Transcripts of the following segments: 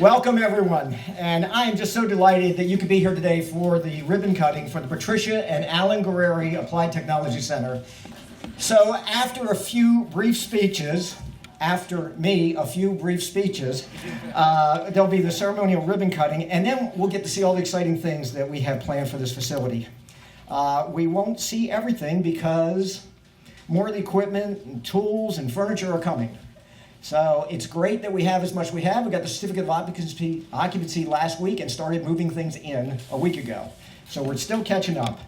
Welcome everyone, and I am just so delighted that you could be here today for the ribbon cutting for the Patricia and Alan Guerrieri Applied Technology Center. So after a few brief speeches, there'll be the ceremonial ribbon cutting, and then we'll get to see all the exciting things that we have planned for this facility. We won't see everything because more of the equipment and tools and furniture are coming. So it's great that we have as much as we have. We got the certificate of occupancy last week and started moving things in a week ago. So we're still catching up.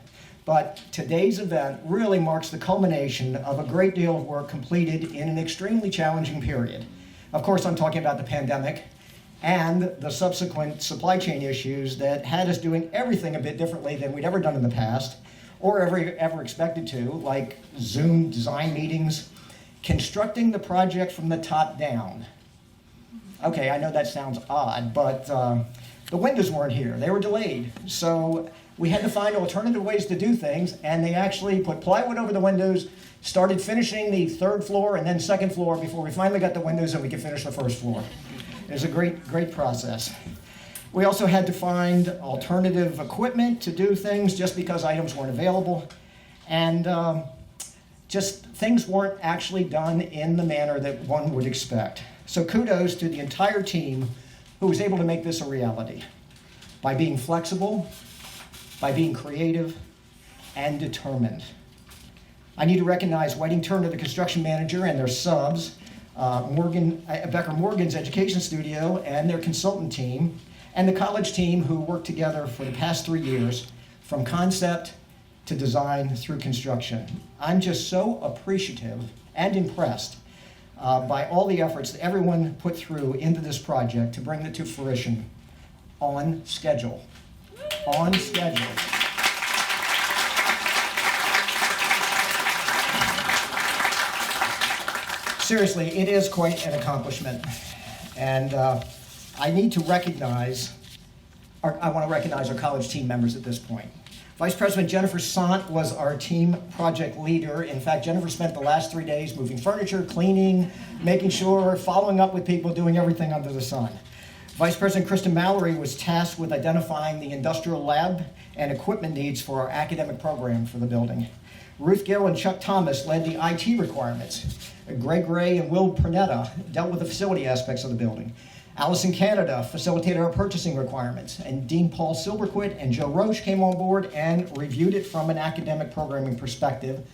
But today's event really marks the culmination of a great deal of work completed in an extremely challenging period. Of course, I'm talking about the pandemic and the subsequent supply chain issues that had us doing everything a bit differently than we'd ever done in the past or ever expected to, like Zoom design meetings, constructing the project from the top down. Okay, I know that sounds odd, but the windows weren't here. They were delayed. So we had to find alternative ways to do things, and they actually put plywood over the windows, started finishing the third floor and then second floor before we finally got the windows and we could finish the first floor. It was a great process. We also had to find alternative equipment to do things just because items weren't available. And just things weren't actually done in the manner that one would expect. So kudos to the entire team who was able to make this a reality by being flexible, by being creative, and determined. I need to recognize Whiting Turner, the construction manager, and their subs, Becker Morgan's education studio, and their consultant team, and the college team who worked together for the past 3 years from concept to design through construction. I'm just so appreciative and impressed by all the efforts that everyone put through into this project to bring it to fruition on schedule. On schedule. Seriously, it is quite an accomplishment. And I need to recognize, I want to recognize our college team members at this point. Vice President Jennifer Sant was our team project leader. In fact, Jennifer spent the last 3 days moving furniture, cleaning, making sure, following up with people, doing everything under the sun. Vice President Kristen Mallory was tasked with identifying the industrial lab and equipment needs for our academic program for the building. Ruth Gill and Chuck Thomas led the IT requirements. Greg Gray and Will Pernetta dealt with the facility aspects of the building. Allison Canada facilitated our purchasing requirements, and Dean Paul Silberquit and Joe Roche came on board and reviewed it from an academic programming perspective,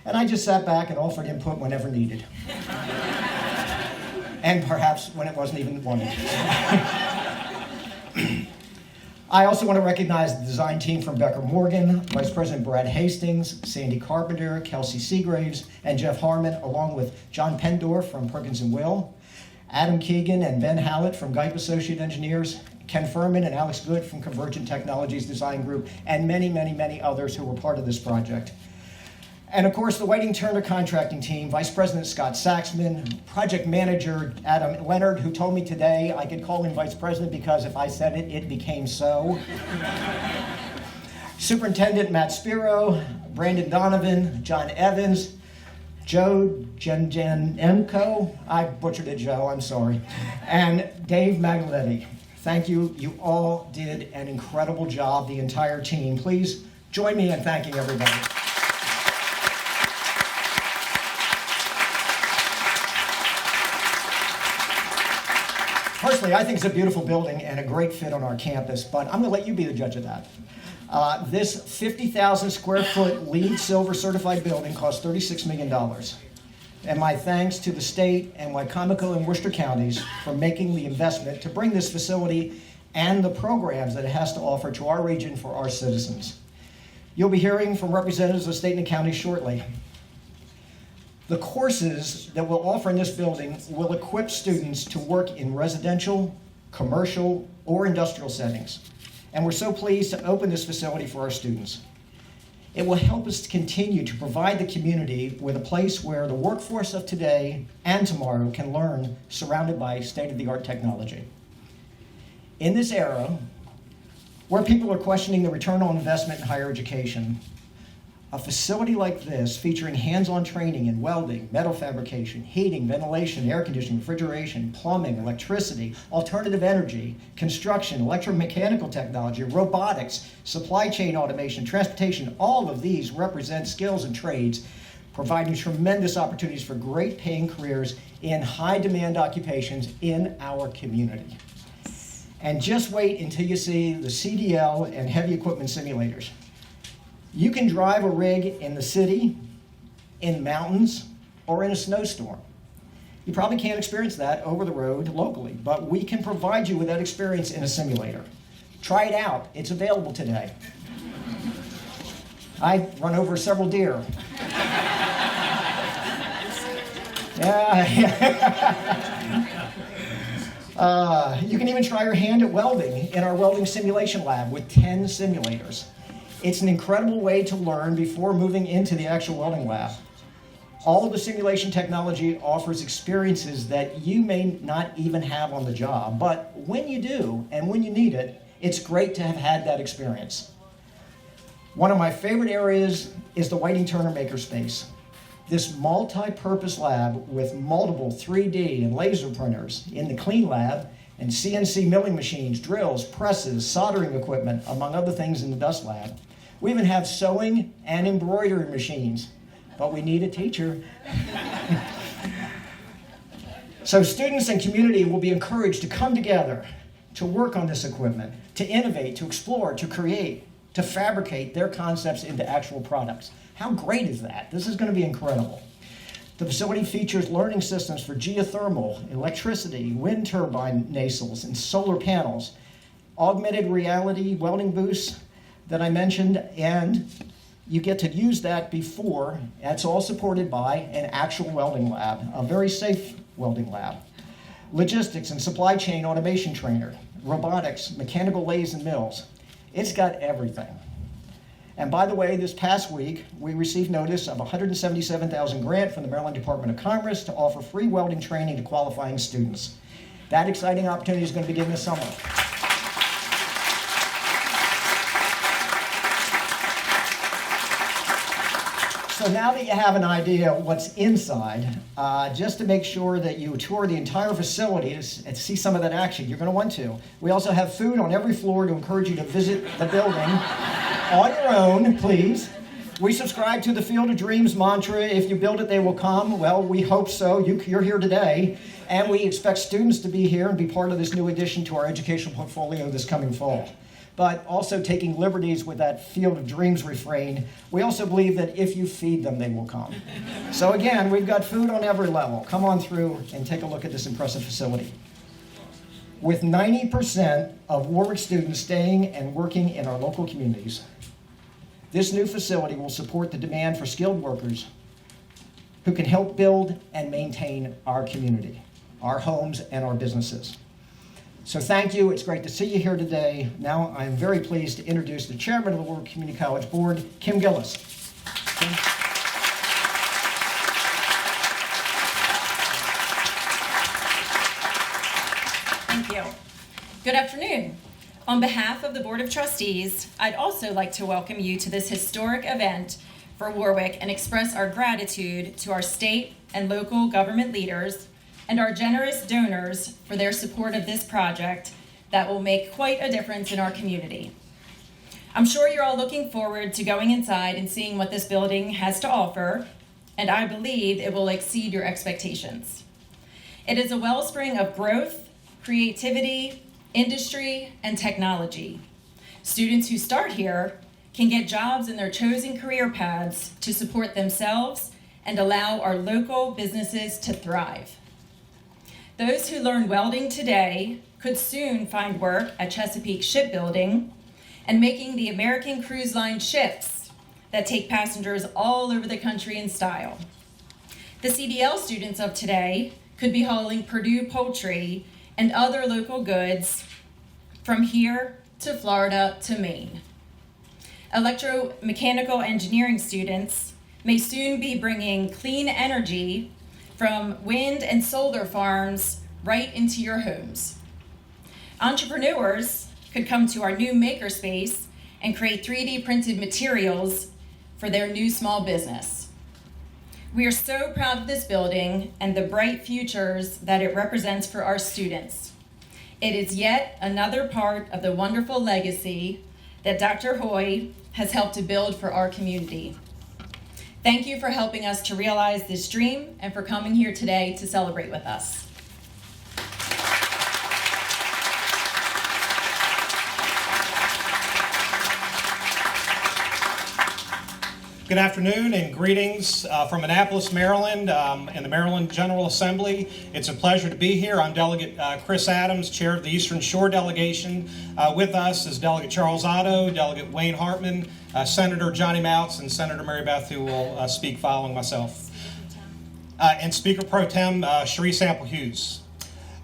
and I just sat back and offered input whenever needed. And perhaps when it wasn't even wanted. I also want to recognize the design team from Becker Morgan, Vice President Brad Hastings, Sandy Carpenter, Kelsey Seagraves, and Jeff Harmon, along with John Pendorf from Perkins & Will, Adam Keegan and Ben Hallett from Guype Associate Engineers, Ken Furman and Alex Good from Convergent Technologies Design Group, and many others who were part of this project. And of course, the Whiting Turner contracting team, Vice President Scott Saxman, Project Manager Adam Leonard, who told me today I could call him Vice President because if I said it, it became so. Superintendent Matt Spiro, Brandon Donovan, John Evans, Joe Gengenenko, I butchered it, Joe, I'm sorry, and Dave Magaletti. Thank you. You all did an incredible job, the entire team. Please join me in thanking everybody. Personally, I think it's a beautiful building and a great fit on our campus, but I'm going to let you be the judge of that. This 50,000 square foot LEED Silver certified building cost $36 million. And my thanks to the state and Wycomico and Worcester counties for making the investment to bring this facility and the programs that it has to offer to our region for our citizens. You'll be hearing from representatives of the state and the county shortly. The courses that we'll offer in this building will equip students to work in residential, commercial, or industrial settings. And we're so pleased to open this facility for our students. It will help us to continue to provide the community with a place where the workforce of today and tomorrow can learn, surrounded by state-of-the-art technology. In this era, where people are questioning the return on investment in higher education, A facility like this, featuring hands-on training in welding, metal fabrication, heating, ventilation, air conditioning, refrigeration, plumbing, electricity, alternative energy, construction, electromechanical technology, robotics, supply chain automation, transportation, all of these represent skills and trades, providing tremendous opportunities for great paying careers in high-demand occupations in our community. And just wait until you see the CDL and heavy equipment simulators. You can drive a rig in the city, in mountains, or in a snowstorm. You probably can't experience that over the road locally, but we can provide you with that experience in a simulator. Try it out. It's available today. I run over several deer. You can even try your hand at welding in our welding simulation lab with 10 simulators. It's an incredible way to learn before moving into the actual welding lab. All of the simulation technology offers experiences that you may not even have on the job, but when you do and when you need it, it's great to have had that experience. One of my favorite areas is the Whiting Turner Makerspace. This multi-purpose lab with multiple 3D and laser printers in the clean lab and CNC milling machines, drills, presses, soldering equipment, among other things in the dust lab. We even have sewing and embroidery machines, but we need a teacher. So students and community will be encouraged to come together to work on this equipment, to innovate, to explore, to create, to fabricate their concepts into actual products. How great is that? This is going to be incredible. The facility features learning systems for geothermal, electricity, wind turbine nacelles, and solar panels, augmented reality welding booths that I mentioned, and you get to use that before. That's all supported by an actual welding lab, a very safe welding lab. Logistics and supply chain automation trainer, robotics, mechanical lathes and mills. It's got everything. And by the way, this past week, we received notice of a $177,000 grant from the Maryland Department of Commerce to offer free welding training to qualifying students. That exciting opportunity is going to begin this summer. So now that you have an idea of what's inside, just to make sure that you tour the entire facility and see some of that action, you're going to want to. We also have food on every floor to encourage you to visit the building on your own, please. We subscribe to the Field of Dreams mantra, if you build it, they will come. Well, we hope so. You're here today. And we expect students to be here and be part of this new addition to our educational portfolio this coming fall. But also taking liberties with that Field of Dreams refrain, we also believe that if you feed them, they will come. So again, we've got food on every level. Come on through and take a look at this impressive facility. With 90% of Wor-Wic students staying and working in our local communities, this new facility will support the demand for skilled workers who can help build and maintain our community, our homes, and our businesses. So thank you. It's great to see you here today. Now I'm very pleased to introduce the chairman of the Wor-Wic Community College Board, Kim Gillis. Kim. Thank you. Good afternoon. On behalf of the Board of Trustees, I'd also like to welcome you to this historic event for Wor-Wic and express our gratitude to our state and local government leaders and our generous donors for their support of this project that will make quite a difference in our community. I'm sure you're all looking forward to going inside and seeing what this building has to offer, and I believe it will exceed your expectations. It is a wellspring of growth, creativity, industry, and technology. Students who start here can get jobs in their chosen career paths to support themselves and allow our local businesses to thrive. Those who learn welding today could soon find work at Chesapeake Shipbuilding and making the American Cruise Line ships that take passengers all over the country in style. The CDL students of today could be hauling Purdue poultry and other local goods from here to Florida to Maine. Electromechanical engineering students may soon be bringing clean energy from wind and solar farms right into your homes. Entrepreneurs could come to our new makerspace and create 3D printed materials for their new small business. We are so proud of this building and the bright futures that it represents for our students. It is yet another part of the wonderful legacy that Dr. Hoy has helped to build for our community. Thank you for helping us to realize this dream and for coming here today to celebrate with us. Good afternoon and greetings from Annapolis, Maryland, and the Maryland General Assembly. It's a pleasure to be here. I'm Delegate Chris Adams, Chair of the Eastern Shore Delegation. With us is Delegate Charles Otto, Delegate Wayne Hartman, Senator Johnny Moutz, and Senator Mary Beth, who will speak following myself. And Speaker Pro Tem Cherie Sample Hughes.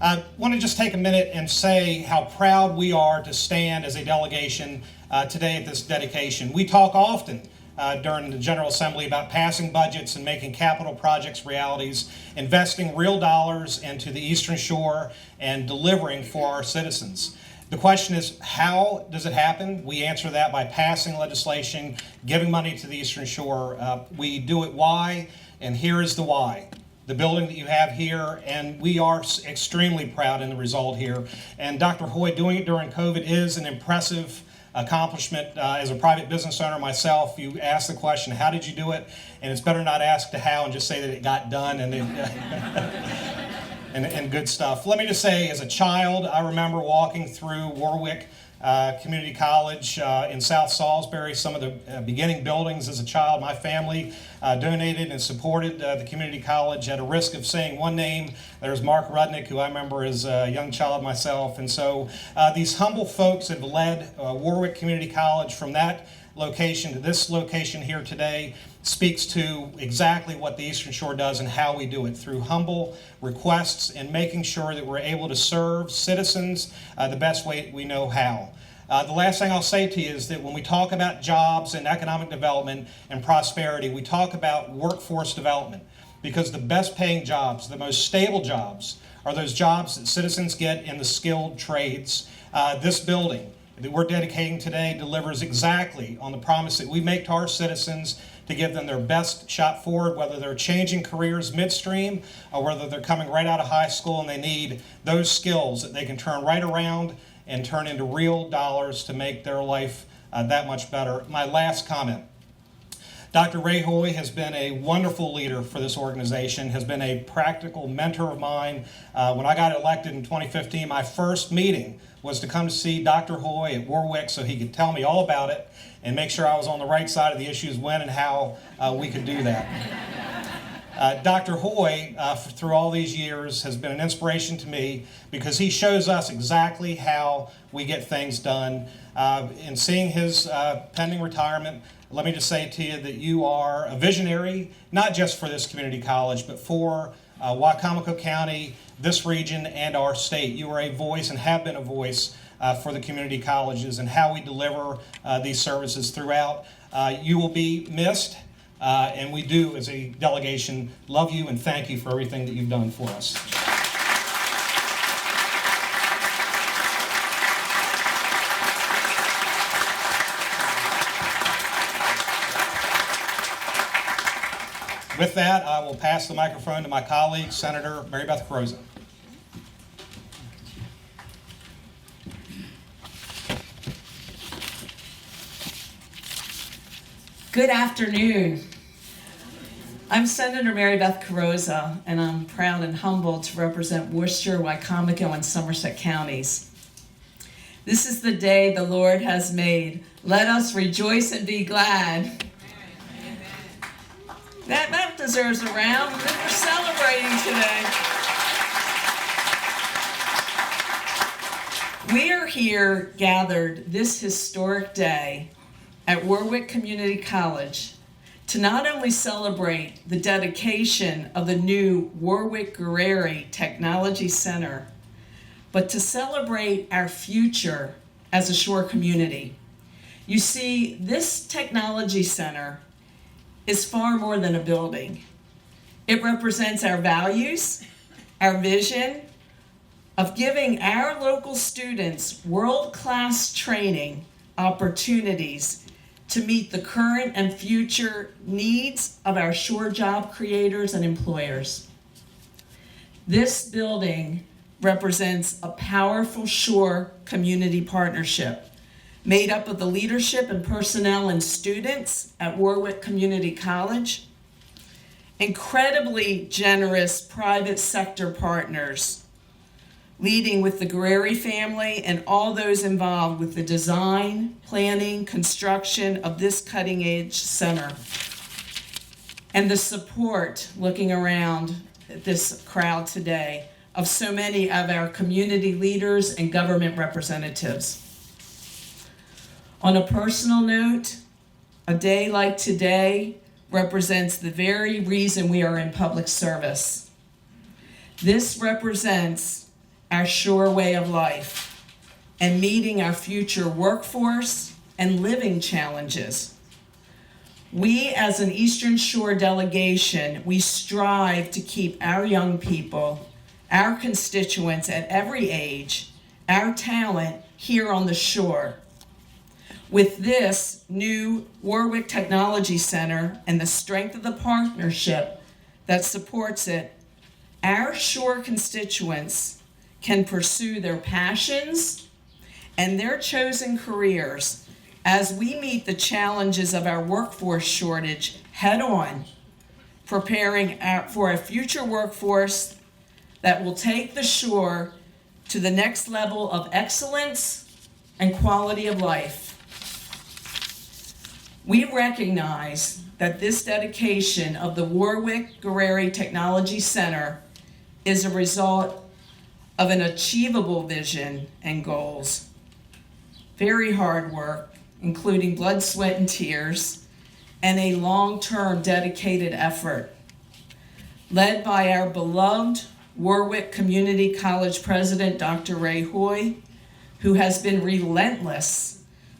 I want to just take a minute and say how proud we are to stand as a delegation today at this dedication. We talk often during the General Assembly about passing budgets and making capital projects realities, investing real dollars into the Eastern Shore and delivering for our citizens. The question is, how does it happen? We answer that by passing legislation, giving money to the Eastern Shore. We do it why, and here is the why. The building that you have here, and we are extremely proud in the result here. And Dr. Hoy, doing it during COVID is an impressive accomplishment. As a private business owner myself, you ask the question, how did you do it? And it's better not ask the how and just say that it got done and and good stuff. Let me just say, as a child, I remember walking through Wor-Wic Community College in South Salisbury, some of the beginning buildings. As a child, my family donated and supported the community college. At a risk of saying one name, there's Mark Rudnick, who I remember as a young child myself. And so these humble folks have led Wor-Wic Community College from that location to this location here today. Speaks to exactly what the Eastern Shore does and how we do it, through humble requests and making sure that we're able to serve citizens the best way we know how. The last thing I'll say to you is that when we talk about jobs and economic development and prosperity, we talk about workforce development, because the best paying jobs, the most stable jobs, are those jobs that citizens get in the skilled trades. This building that we're dedicating today delivers exactly on the promise that we make to our citizens to give them their best shot forward, whether they're changing careers midstream or whether they're coming right out of high school and they need those skills that they can turn right around and turn into real dollars to make their life that much better. My last comment. Dr. Ray Hoy has been a wonderful leader for this organization, has been a practical mentor of mine. When I got elected in 2015, my first meeting was to come to see Dr. Hoy at Wor-Wic so he could tell me all about it and make sure I was on the right side of the issues when and how we could do that. Dr. Hoy, through all these years, has been an inspiration to me because he shows us exactly how we get things done. In seeing his pending retirement, let me just say to you that you are a visionary, not just for this community college, but for Wicomico County, this region, and our state. You are a voice and have been a voice for the community colleges and how we deliver these services throughout. You will be missed, and we do, as a delegation, love you and thank you for everything that you've done for us. With that, I will pass the microphone to my colleague, Senator Mary Beth Carosa. Good afternoon. I'm Senator Mary Beth Carosa, and I'm proud and humbled to represent Worcester, Wicomico, and Somerset counties. This is the day the Lord has made. Let us rejoice and be glad. That deserves a round. We're celebrating today. We are here gathered this historic day at Wor-Wic Community College to not only celebrate the dedication of the new Wor-Wic Guerrieri Technology Center, but to celebrate our future as a shore community. You see, this technology center is far more than a building. It represents our values, our vision of giving our local students world-class training opportunities to meet the current and future needs of our shore job creators and employers. This building represents a powerful shore community partnership made up of the leadership and personnel and students at Wor-Wic Community College, incredibly generous private sector partners, leading with the Guerrieri family and all those involved with the design, planning, construction of this cutting-edge center, and the support, looking around at this crowd today, of so many of our community leaders and government representatives. On a personal note, a day like today represents the very reason we are in public service. This represents our shore way of life and meeting our future workforce and living challenges. We, as an Eastern Shore delegation, we strive to keep our young people, our constituents at every age, our talent here on the shore. With this new Wor-Wic Technology Center and the strength of the partnership that supports it, our shore constituents can pursue their passions and their chosen careers as we meet the challenges of our workforce shortage head on, preparing for a future workforce that will take the shore to the next level of excellence and quality of life. We recognize that this dedication of the Wor-Wic Guerrieri Technology Center is a result of an achievable vision and goals. Very hard work, including blood, sweat, and tears, and a long-term dedicated effort. Led by our beloved Wor-Wic Community College President, Dr. Ray Hoy, who has been relentless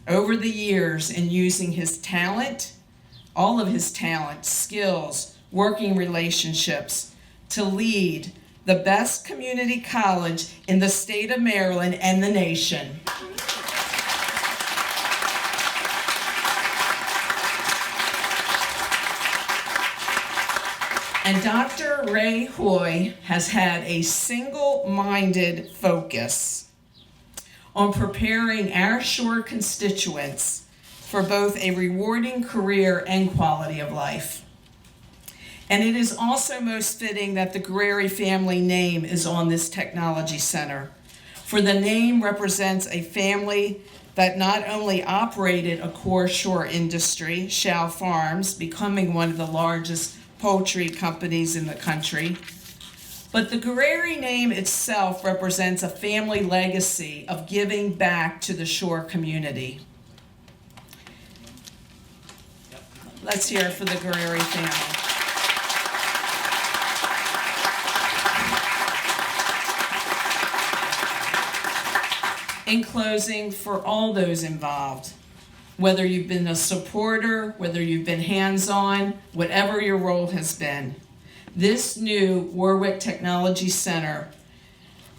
over the years in using his talent, all of his talent, skills, working relationships to lead the best community college in the state of Maryland and the nation. And Dr. Ray Hoy has had a single-minded focus on preparing our shore constituents for both a rewarding career and quality of life. And it is also most fitting that the Guerrieri family name is on this technology center, for the name represents a family that not only operated a core shore industry, Shell Farms, becoming one of the largest poultry companies in the country, but the Guerrieri name itself represents a family legacy of giving back to the shore community. Let's hear it for the Guerrieri family. In closing, for all those involved, whether you've been a supporter, whether you've been hands-on, whatever your role has been, this new Wor-Wic Technology Center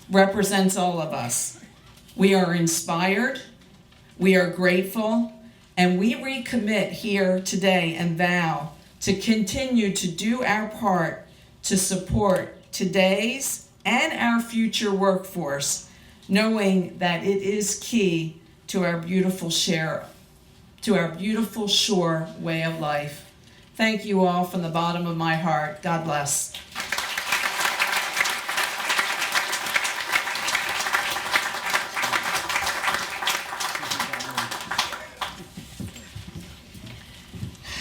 represents all of us. We are inspired, we are grateful, and we recommit here today and vow to continue to do our part to support today's and our future workforce, knowing that it is key to our beautiful shore way of life. Thank you all from the bottom of my heart. God bless.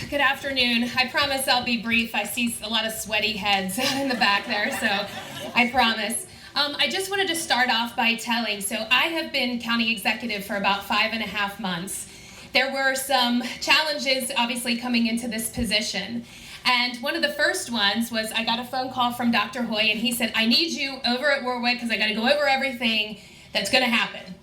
Good afternoon. I promise I'll be brief. I see a lot of sweaty heads in the back there, so I promise. I just wanted to start off by telling, so I have been county executive for about 5.5 months. There were some challenges, obviously, coming into this position. And one of the first ones was I got a phone call from Dr. Hoy, and he said, I need you over at Wor-Wic because I got to go over everything that's going to happen.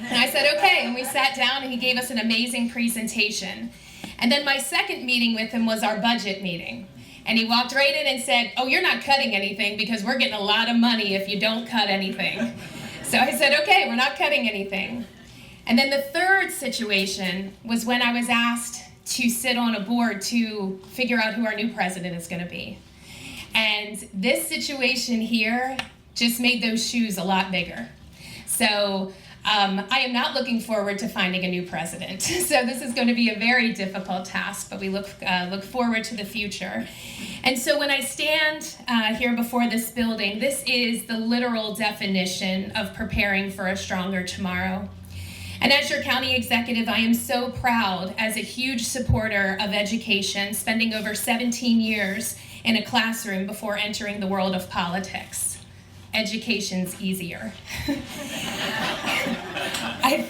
And I said, okay. And we sat down, and he gave us an amazing presentation. And then my second meeting with him was our budget meeting. And he walked right in and said, oh, you're not cutting anything because we're getting a lot of money if you don't cut anything. So I said, okay, we're not cutting anything. And then the third situation was when I was asked to sit on a board to figure out who our new president is going to be. And this situation here just made those shoes a lot bigger. So I am not looking forward to finding a new president. So this is going to be a very difficult task, but we look forward to the future. And so when I stand here before this building, this is the literal definition of preparing for a stronger tomorrow. And as your county executive, I am so proud as a huge supporter of education, spending over 17 years in a classroom before entering the world of politics. Education's easier. I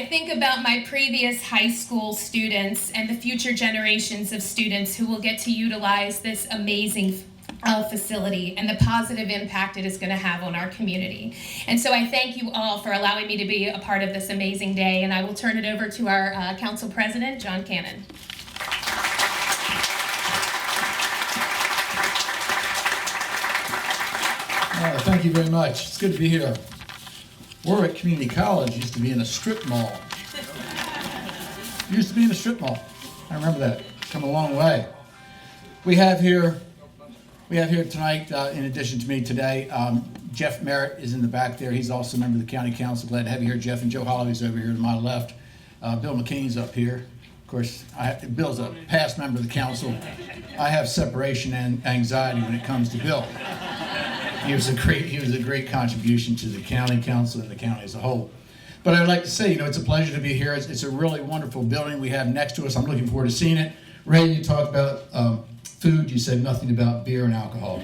think about my previous high school students and the future generations of students who will get to utilize this amazing facility and the positive impact it is going to have on our community. And so I thank you all for allowing me to be a part of this amazing day, and I will turn it over to our council president, John Cannon. Thank you very much. It's good to be here. Wor-Wic Community College used to be in a strip mall. Used to be in a strip mall. I remember that. Come a long way. We have here tonight, in addition to me today, Jeff Merritt is in the back there. He's also a member of the county council. Glad to have you here, Jeff. And Joe Holloway's over here to my left. Bill McKinney's up here. Of course, Bill's a past member of the council. I have separation and anxiety when it comes to Bill. He was a great contribution to the county council and the county as a whole. But I'd like to say, it's a pleasure to be here. It's a really wonderful building we have next to us. I'm looking forward to seeing it. Ray, you talked about food. You said nothing about beer and alcohol.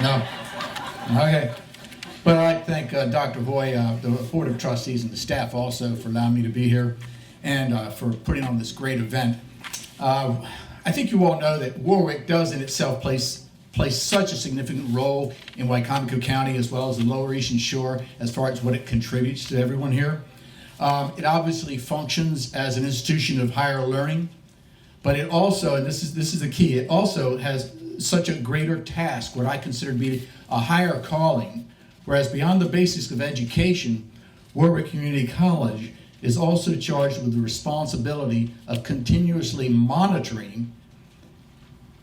No. Okay. But I'd like to thank Dr. Hoy, the Board of Trustees, and the staff also for allowing me to be here and for putting on this great event. I think you all know that Wor-Wic does in itself plays such a significant role in Wycomico County as well as the Lower Eastern Shore as far as what it contributes to everyone here. It obviously functions as an institution of higher learning, but it also, and this is the key, it also has such a greater task, what I consider to be a higher calling, whereas beyond the basics of education, Wor-Wic Community College is also charged with the responsibility of continuously monitoring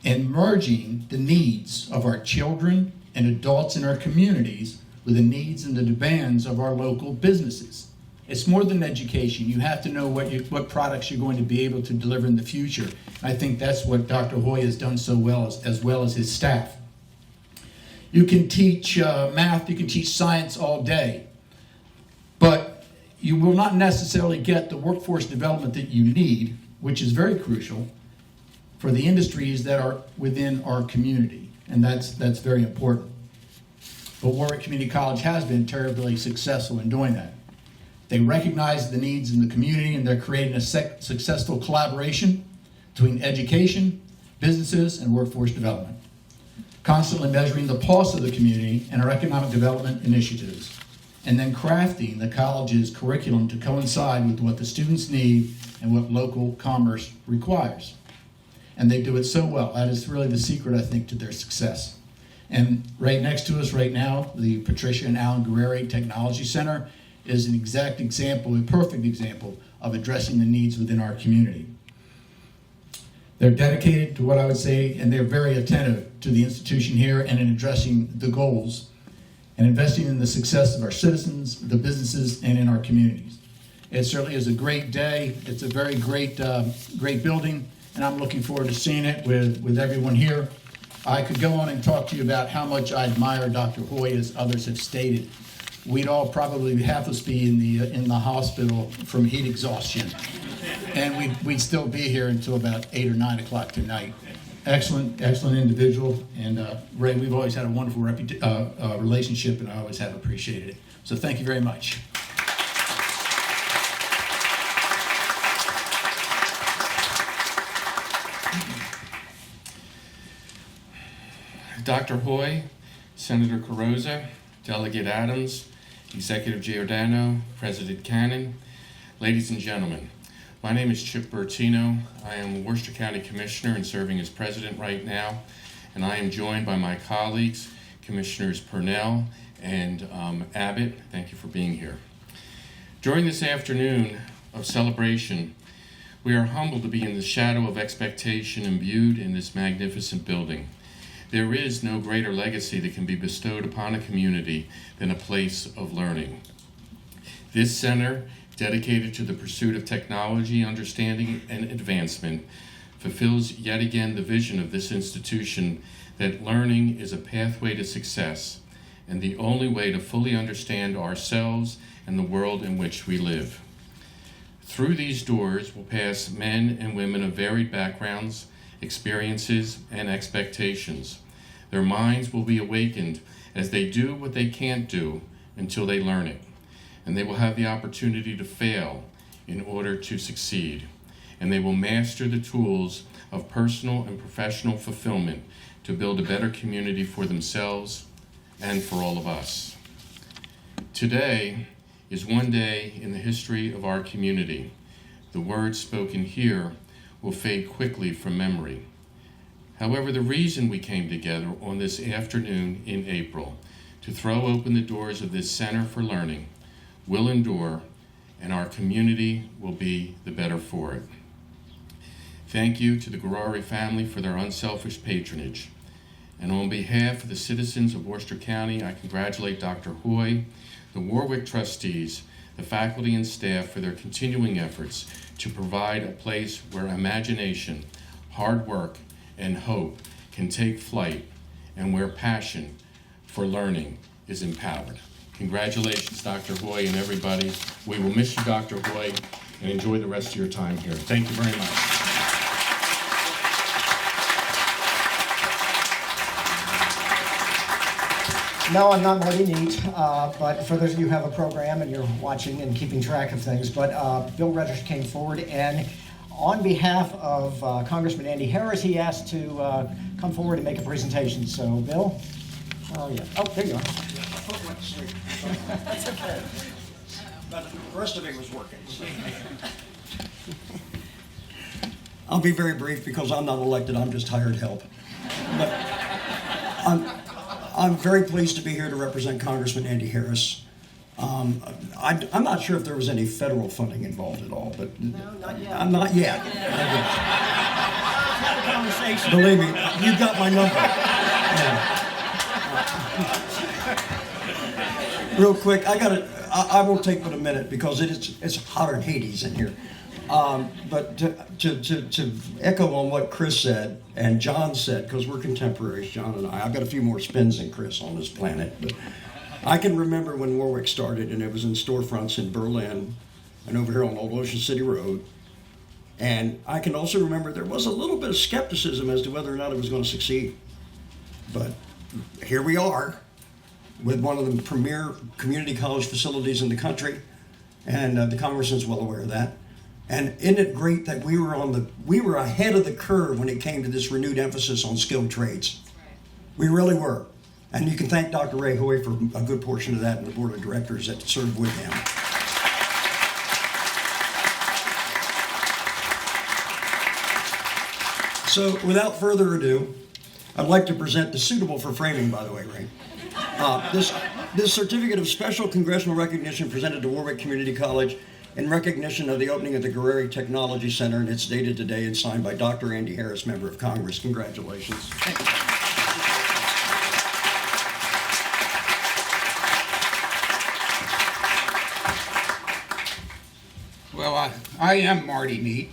and merging the needs of our children and adults in our communities with the needs and the demands of our local businesses. It's more than education. You have to know what products you're going to be able to deliver in the future. And I think that's what Dr. Hoy has done so well as his staff. You can teach math, you can teach science all day, but you will not necessarily get the workforce development that you need, which is very crucial, for the industries that are within our community, and that's very important. But Wor-Wic Community College has been terribly successful in doing that. They recognize the needs in the community, and they're creating a successful collaboration between education, businesses, and workforce development, constantly measuring the pulse of the community and our economic development initiatives, and then crafting the college's curriculum to coincide with what the students need and what local commerce requires. And they do it so well. That is really the secret, I think, to their success. And right next to us right now, the Patricia and Alan Guerrieri Technology Center is an exact example, a perfect example of addressing the needs within our community. They're dedicated to what I would say, and they're very attentive to the institution here and in addressing the goals and investing in the success of our citizens, the businesses, and in our communities. It certainly is a great day. It's a very great building, and I'm looking forward to seeing it with everyone here. I could go on and talk to you about how much I admire Dr. Hoy, as others have stated. We'd all probably, half of us, be in the hospital from heat exhaustion, and we'd still be here until about 8 or 9 o'clock tonight. Excellent individual, and Ray, we've always had a wonderful relationship, and I always have appreciated it. So thank you very much. Dr. Hoy, Senator Carrozza, Delegate Adams, Executive Giordano, President Cannon, ladies and gentlemen, my name is Chip Bertino. I am a Worcester County Commissioner and serving as President right now, and I am joined by my colleagues, Commissioners Purnell and Abbott. Thank you for being here. During this afternoon of celebration, We are humbled to be in the shadow of expectation imbued in this magnificent building. There is no greater legacy that can be bestowed upon a community than a place of learning. This center, dedicated to the pursuit of technology, understanding, and advancement, fulfills yet again the vision of this institution that learning is a pathway to success and the only way to fully understand ourselves and the world in which we live. Through these doors will pass men and women of varied backgrounds, experiences, and expectations. Their minds will be awakened as they do what they can't do until they learn it, and they will have the opportunity to fail in order to succeed, and they will master the tools of personal and professional fulfillment to build a better community for themselves and for all of us. Today is one day in the history of our community. The words spoken here will fade quickly from memory. However, the reason we came together on this afternoon in April to throw open the doors of this Center for Learning will endure, and our community will be the better for it. Thank you to the Guerrieri family for their unselfish patronage. And on behalf of the citizens of Worcester County, I congratulate Dr. Hoy, the Wor-Wic trustees, the faculty and staff for their continuing efforts to provide a place where imagination, hard work, and hope can take flight, and where passion for learning is empowered. Congratulations, Dr. Hoy, and everybody. We will miss you, Dr. Hoy, and enjoy the rest of your time here. Thank you very much. No, I'm not Marty Neat, but for those of you who have a program and you're watching and keeping track of things, but Bill Reddish came forward, and on behalf of Congressman Andy Harris, he asked to come forward and make a presentation. So, Bill? Oh, yeah. Oh, there you are. That's okay. But the rest of it was working. I'll be very brief because I'm not elected, I'm just hired help. But I'm very pleased to be here to represent Congressman Andy Harris. I'm not sure if there was any federal funding involved at all, but No, not yet. I'm not yet. Have a conversation. Believe me, you got my number. Yeah. Real quick, I won't take but a minute because it's hotter than Hades in here. But to echo on what Chris said and John said, because we're contemporaries, John and I. I've got a few more spins than Chris on this planet, but I can remember when Wor-Wic started, and it was in storefronts in Berlin and over here on Old Ocean City Road. And I can also remember there was a little bit of skepticism as to whether or not it was going to succeed. But here we are with one of the premier community college facilities in the country, and the Congressman's well aware of that. And isn't it great that we were ahead of the curve when it came to this renewed emphasis on skilled trades? We really were. And you can thank Dr. Ray Hoy for a good portion of that and the board of directors that served with him. So without further ado, I'd like to present the suitable for framing, by the way, Ray. This certificate of special congressional recognition presented to Wor-Wic Community College in recognition of the opening of the Guerrieri Technology Center, and it's dated today and signed by Dr. Andy Harris, member of Congress. Congratulations. Well, I am Marty Neat.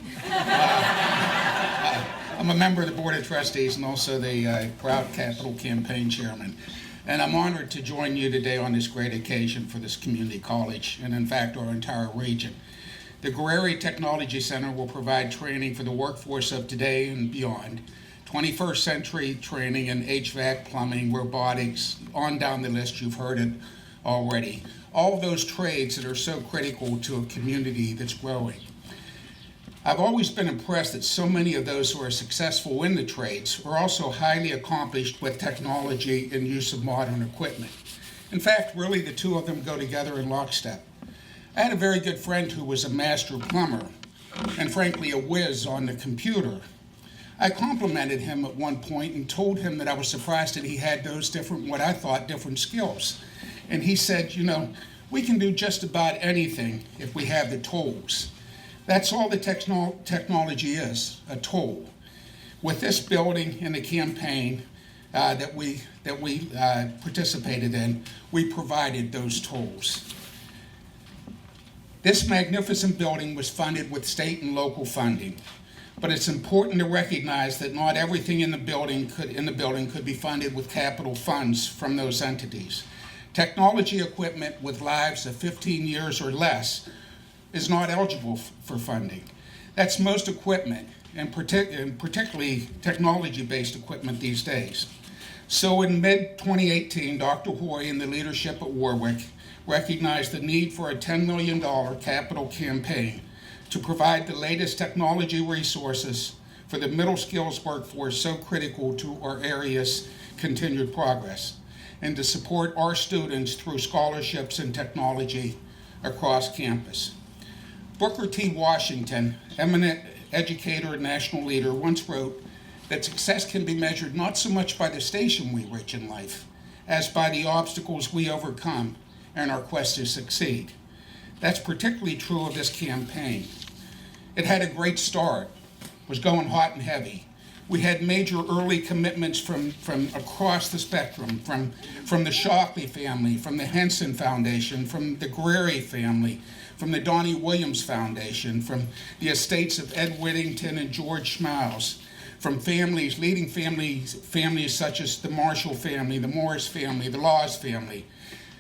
I'm a member of the Board of Trustees and also the Proud Capital Campaign Chairman. And I'm honored to join you today on this great occasion for this community college and, in fact, our entire region. The Guerrieri Technology Center will provide training for the workforce of today and beyond, 21st century training in HVAC, plumbing, robotics, on down the list, you've heard it already. All of those trades that are so critical to a community that's growing. I've always been impressed that so many of those who are successful in the trades are also highly accomplished with technology and use of modern equipment. In fact, really the two of them go together in lockstep. I had a very good friend who was a master plumber and frankly a whiz on the computer. I complimented him at one point and told him that I was surprised that he had those different, what I thought, different skills. And he said, you know, we can do just about anything if we have the tools. That's all the technology is, a tool. With this building and the campaign that we participated in, we provided those tools. This magnificent building was funded with state and local funding, but it's important to recognize that not everything in the building could be funded with capital funds from those entities. Technology equipment with lives of 15 years or less is not eligible for funding. That's most equipment, and particularly technology-based equipment these days. So in mid-2018, Dr. Hoy and the leadership at Wor-Wic recognized the need for a $10 million capital campaign to provide the latest technology resources for the middle skills workforce so critical to our area's continued progress, and to support our students through scholarships in technology across campus. Booker T. Washington, eminent educator and national leader, once wrote that success can be measured not so much by the station we reach in life as by the obstacles we overcome in our quest to succeed. That's particularly true of this campaign. It had a great start, was going hot and heavy. We had major early commitments from across the spectrum, from the Shockley family, from the Henson Foundation, from the Guerrieri family, from the Donnie Williams Foundation, from the estates of Ed Whittington and George Schmaus, from leading families such as the Marshall family, the Morris family, the Laws family,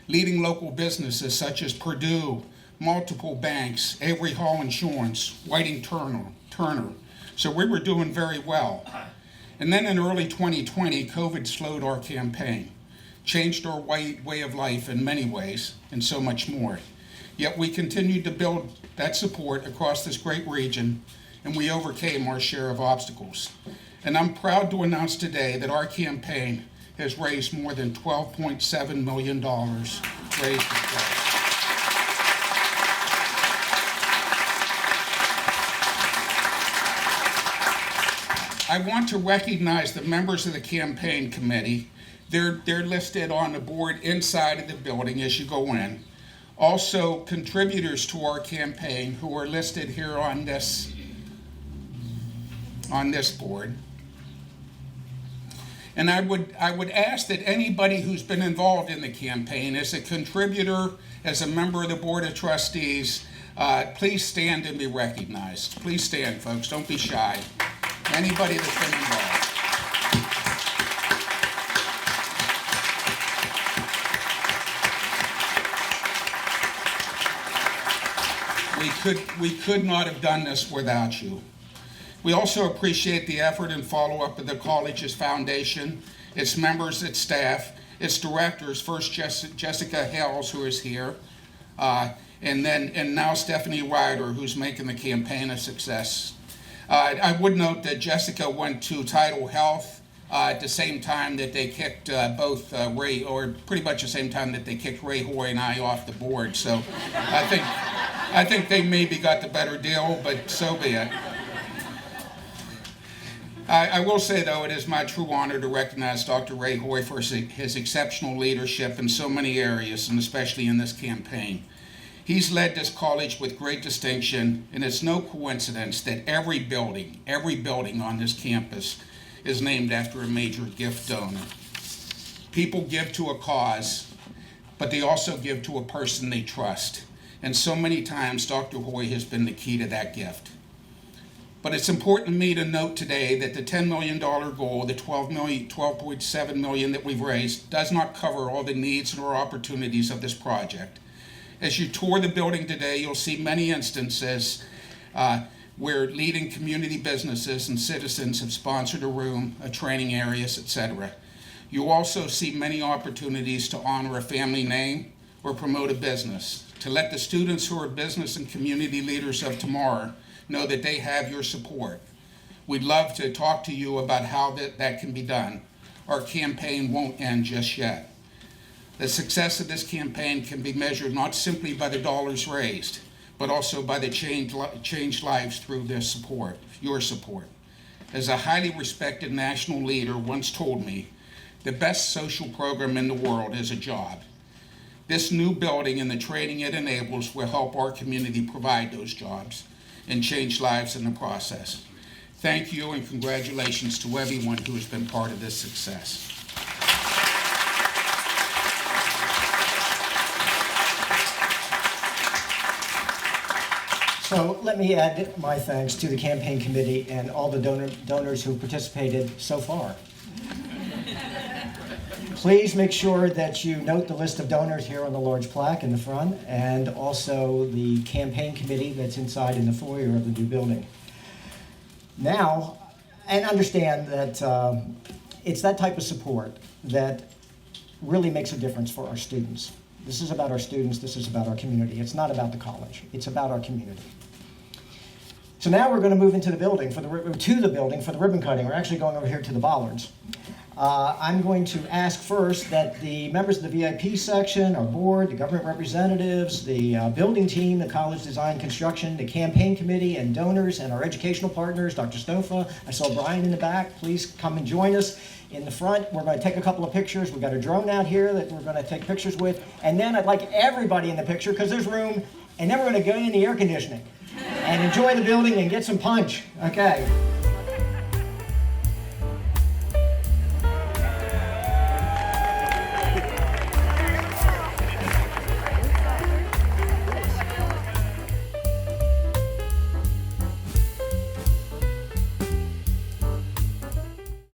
leading local businesses such as Purdue, multiple banks, Avery Hall Insurance, Whiting Turner. So we were doing very well. And then in early 2020, COVID slowed our campaign, changed our way of life in many ways, and so much more. Yet we continued to build that support across this great region, and we overcame our share of obstacles. And I'm proud to announce today that our campaign has raised more than $12.7 million raised for cause. I want to recognize the members of the campaign committee. They're listed on the board inside of the building as you go in. Also, contributors to our campaign who are listed here on this board. And I would ask that anybody who's been involved in the campaign as a contributor, as a member of the Board of Trustees, please stand and be recognized. Please stand, folks. Don't be shy. Anybody that's been involved. We could not have done this without you. We also appreciate the effort and follow-up of the college's foundation, its members, its staff, its directors, first Jessica Hales, who is here, and now Stephanie Ryder, who's making the campaign a success. I would note that Jessica went to Tidal Health at the same time that they kicked pretty much the same time that they kicked Ray Hoy and I off the board. So I think they maybe got the better deal, but so be it. I will say, though, it is my true honor to recognize Dr. Ray Hoy for his exceptional leadership in so many areas, and especially in this campaign. He's led this college with great distinction, and it's no coincidence that every building on this campus is named after a major gift donor. People give to a cause, but they also give to a person they trust. And so many times, Dr. Hoy has been the key to that gift. But it's important to me to note today that the $10 million goal, the $12.7 million that we've raised, does not cover all the needs or opportunities of this project. As you tour the building today, you'll see many instances where leading community businesses and citizens have sponsored a room, a training areas, etc. You'll also see many opportunities to honor a family name or promote a business, to let the students who are business and community leaders of tomorrow know that they have your support. We'd love to talk to you about how that can be done. Our campaign won't end just yet. The success of this campaign can be measured not simply by the dollars raised, but also by the changed lives through their support, your support. As a highly respected national leader once told me, the best social program in the world is a job. This new building and the training it enables will help our community provide those jobs. and change lives in the process. Thank you and congratulations to everyone who has been part of this success. So let me add my thanks to the campaign committee and all the donors who participated so far. Please make sure that you note the list of donors here on the large plaque in the front, and also the campaign committee that's inside in the foyer of the new building. Now, and understand that it's that type of support that really makes a difference for our students. This is about our students, this is about our community. It's not about the college, it's about our community. So now we're going to move into the building for the ribbon cutting. We're actually going over here to the bollards. I'm going to ask first that the members of the VIP section, our board, the government representatives, the building team, the college design construction, the campaign committee, and donors, and our educational partners, Dr. Stofa. I saw Brian in the back. Please come and join us in the front. We're going to take a couple of pictures. We've got a drone out here that we're going to take pictures with. And then I'd like everybody in the picture, because there's room, and then we're going to go in the air conditioning and enjoy the building and get some punch. Okay.